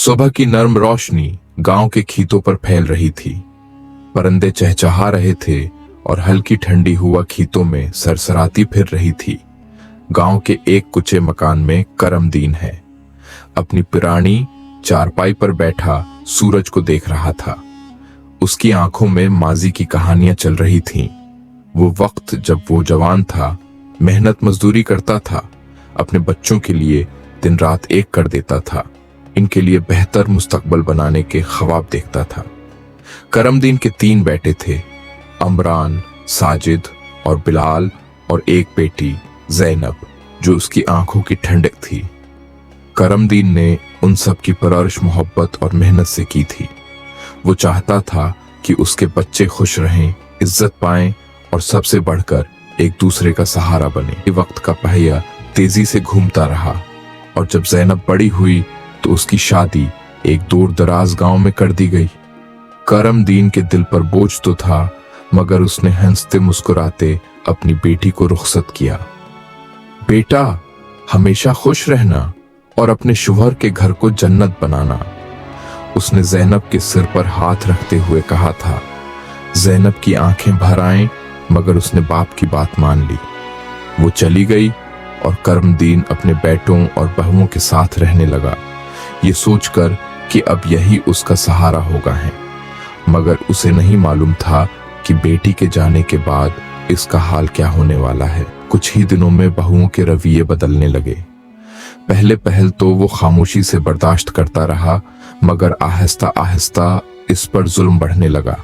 सुबह की नर्म रोशनी गांव के खेतों पर फैल रही थी। परिंदे चहचहा रहे थे और हल्की ठंडी हवा खेतों में सरसराती फिर रही थी। गांव के एक कुचे मकान में करमदीन है अपनी पुरानी चारपाई पर बैठा सूरज को देख रहा था। उसकी आंखों में माजी की कहानियां चल रही थीं। वो वक्त जब वो जवान था, मेहनत मजदूरी करता था, अपने बच्चों के लिए दिन रात एक कर देता था, इनके लिए बेहतर मुस्तकबल बनाने के ख्वाब देखता था। करमदीन के 3 बेटे थे, अमरान, साजिद और बिलाल, और एक बेटी ज़ैनब जो उसकी आंखों की ठंडक थी। करमदीन ने उन सब की परवरिश मोहब्बत और मेहनत से की थी। वो चाहता था कि उसके बच्चे खुश रहें, इज्जत पाएं और सबसे बढ़कर एक दूसरे का सहारा बने। वक्त का पहिया तेजी से घूमता रहा और जब ज़ैनब बड़ी हुई तो उसकी शादी एक दूर दराज गांव में कर दी गई। करमदीन के दिल पर बोझ तो था, मगर उसने हंसते मुस्कुराते अपनी बेटी को रुखसत किया। बेटा, हमेशा खुश रहना और अपने शौहर के घर को जन्नत बनाना, उसने ज़ैनब के सिर पर हाथ रखते हुए कहा था। ज़ैनब की आंखें भर आईं, मगर उसने बाप की बात मान ली। वो चली गई और करमदीन अपने बेटों और बहुओं के साथ रहने लगा, ये सोचकर कि अब यही उसका सहारा होगा है। मगर उसे नहीं मालूम था कि बेटी के जाने के बाद इसका हाल क्या होने वाला है। कुछ ही दिनों में बहुओं के रवैये बदलने लगे। पहले पहल तो वो खामोशी से बर्दाश्त करता रहा, मगर आहिस्ता आहिस्ता इस पर जुल्म बढ़ने लगा।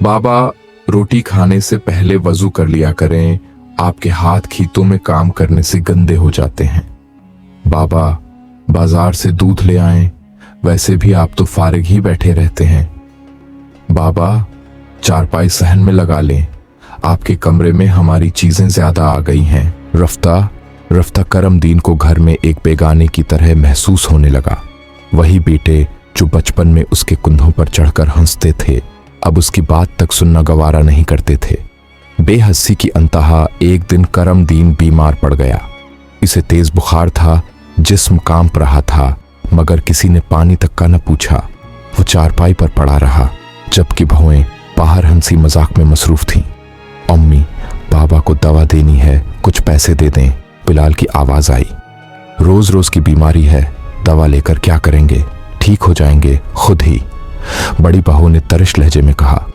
बाबा, रोटी खाने से पहले वजू कर लिया करें, आपके हाथ खेतों में काम करने से गंदे हो जाते हैं। बाबा, बाजार से दूध ले आएं, वैसे भी आप तो फारिग ही बैठे रहते हैं। बाबा, चारपाई सहन में लगा लें, आपके कमरे में हमारी चीजें ज्यादा आ गई हैं। रफ्ता रफ्ता करमदीन को घर में एक बेगाने की तरह महसूस होने लगा। वही बेटे जो बचपन में उसके कुंधों पर चढ़कर हंसते थे, अब उसकी बात तक सुनना गवारा नहीं करते थे। बेहसी की अंतहा एक दिन करमदीन बीमार पड़ गया। इसे तेज बुखार था, जिस्म कांप रहा था, मगर किसी ने पानी तक का न पूछा। वो चारपाई पर पड़ा रहा, जबकि बहुएं बाहर हंसी मजाक में मसरूफ थीं। अम्मी, बाबा को दवा देनी है, कुछ पैसे दे दें। बिलाल की आवाज आई। रोज रोज की बीमारी है, दवा लेकर क्या करेंगे, ठीक हो जाएंगे खुद ही, बड़ी बहू ने तरिश लहजे में कहा।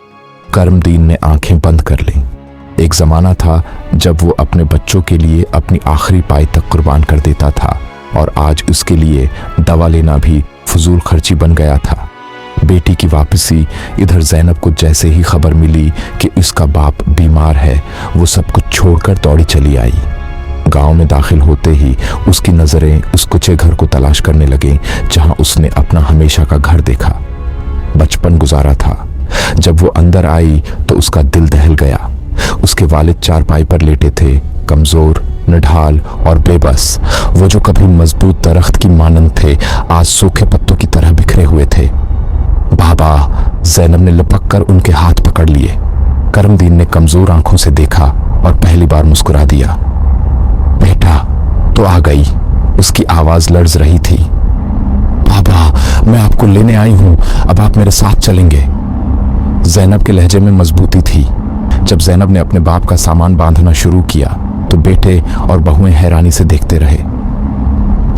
करमदीन ने आंखें बंद कर लीं। एक जमाना था जब वो अपने बच्चों के लिए अपनी आखिरी पाई तक कुर्बान कर देता था, और आज उसके लिए दवा लेना भी फजूल खर्ची बन गया था। बेटी की वापसी, इधर ज़ैनब को जैसे ही खबर मिली कि उसका बाप बीमार है, वो सब कुछ छोड़कर दौड़ी चली आई। गांव में दाखिल होते ही उसकी नजरें उस कुचे घर को तलाश करने लगे जहां उसने अपना हमेशा का घर देखा, बचपन गुजारा था। जब वो अंदर आई तो उसका दिल दहल गया। उसके वालिद चारपाई पर लेटे थे, कमजोर, निढाल और बेबस। वो जो कभी मजबूत दरख्त की मानंद थे, आज सूखे पत्तों की तरह बिखरे हुए थे। बाबा, ज़ैनब ने लपक कर उनके हाथ पकड़ लिए। करमदीन ने कमजोर आंखों से देखा और पहली बार मुस्कुरा दिया। बेटा तो आ गई, उसकी आवाज लर्ज रही थी। बाबा, मैं आपको लेने आई हूं, अब आप मेरे साथ चलेंगे। ज़ैनब के लहजे में मजबूती थी। जब ज़ैनब ने अपने बाप का सामान बांधना शुरू किया तो बेटे और बहुएं हैरानी से देखते रहे।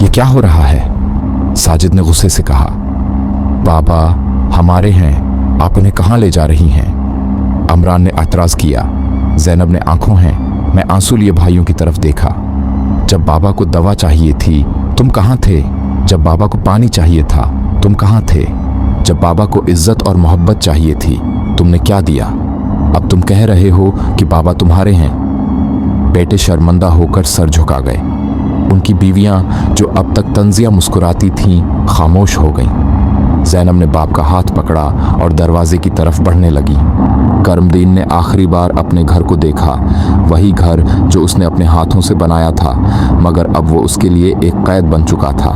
ये क्या हो रहा है? साजिद ने गुस्से से कहा। बाबा, हमारे हैं, आप उन्हें कहाँ ले जा रही हैं? अमरान ने एतराज किया। ज़ैनब ने आंखों हैं, मैं आंसू लिए भाइयों की तरफ देखा। जब बाबा को दवा चाहिए थी, तुम कहाँ थे? जब बाबा को पानी चाहिए था, तुम कहाँ थे? जब बाबा को इज्जत और मोहब्बत चाहिए थी, तुमने क्या दिया? अब तुम कह रहे हो कि बाबा तुम्हारे हैं। बेटे शर्मिंदा होकर सर झुका गए। उनकी बीवियां जो अब तक तंजिया मुस्कुराती थीं, खामोश हो गईं। ज़ैनब ने बाप का हाथ पकड़ा और दरवाजे की तरफ बढ़ने लगी। करमदीन ने आखिरी बार अपने घर को देखा, वही घर जो उसने अपने हाथों से बनाया था, मगर अब वो उसके लिए एक कैद बन चुका था।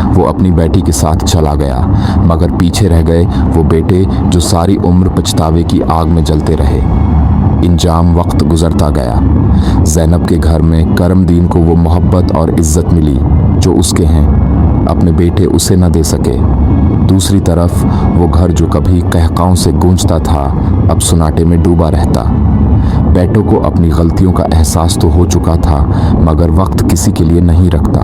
वो अपनी बेटी के साथ चला गया, मगर पीछे रह गए वो बेटे जो सारी उम्र पछतावे की आग में जलते रहे। इंजाम वक्त गुजरता गया। ज़ैनब के घर में करमदीन को वो मोहब्बत और इज्जत मिली जो उसके हैं। अपने बेटे उसे न दे सके। दूसरी तरफ वो घर जो कभी कहकाओं से गूंजता था अब सन्नाटे में डूबा रहता। बेटों को अपनी गलतियों का एहसास तो हो चुका था, मगर वक्त किसी के लिए नहीं रखता।